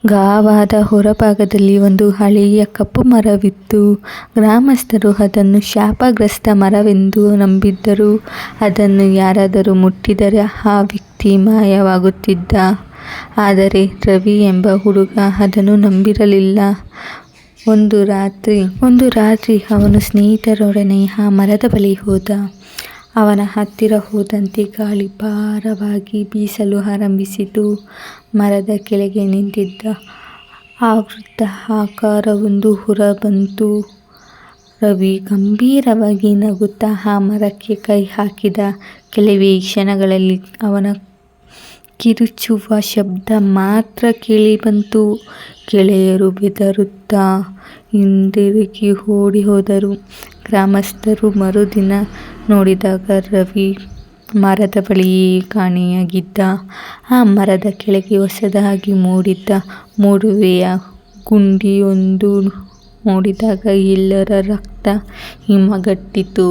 ಗಾವಾದ ಹೊರಭಾಗದಲ್ಲಿ ಒಂದು ಹಳೆಯ ಕಪ್ಪು ಮರವಿತ್ತು. ಗ್ರಾಮಸ್ಥರು ಅದನ್ನು ಶಾಪಗ್ರಸ್ತ ಮರವೆಂದು ನಂಬಿದ್ದರು. ಅದನ್ನು ಯಾರಾದರೂ ಮುಟ್ಟಿದರೆ ಆ ವ್ಯಕ್ತಿ ಮಾಯವಾಗುತ್ತಿದ್ದ. ಆದರೆ ರವಿ ಎಂಬ ಹುಡುಗ ಅದನ್ನು ನಂಬಿರಲಿಲ್ಲ. ಒಂದು ರಾತ್ರಿ ಅವನು ಸ್ನೇಹಿತರೊಡನೆ ಆ ಮರದ ಬಳಿ ಹೋದ. ಅವನ ಹತ್ತಿರ ಹೋದಂತೆ ಗಾಳಿ ಭಾರವಾಗಿ ಬೀಸಲು ಆರಂಭಿಸಿತು. ಮರದ ಕೆಳಗೆ ನಿಂತಿದ್ದ ಆ ವೃದ್ಧ ಆಕಾರವೊಂದು ಹೊರಬಂತು. ರವಿ ಗಂಭೀರವಾಗಿ ನಗುತ್ತಾ ಆ ಮರಕ್ಕೆ ಕೈ ಹಾಕಿದ. ಕೆಲವೇ ಕ್ಷಣಗಳಲ್ಲಿ ಅವನ ಕಿರುಚುವ ಶಬ್ದ ಮಾತ್ರ ಕೇಳಿಬಂತು. ಗೆಳೆಯರು ಬೆದರುತ್ತಾ ಹಿಂದಿರುಗಿ ಓಡಿ ಹೋದರು. ಗ್ರಾಮಸ್ಥರು ಮರುದಿನ ನೋಡಿದಾಗ ರವಿ ಮರದ ಬಳಿಯೇ ಕಾಣೆಯಾಗಿದ್ದ. ಆ ಮರದ ಕೆಳಗೆ ಹೊಸದಾಗಿ ಮೂಡಿದ್ದ ಮೋಡುವೆಯ ಗುಂಡಿಯೊಂದು ನೋಡಿದಾಗ ಎಲ್ಲರ ರಕ್ತ ಹಿಮಗಟ್ಟಿತು.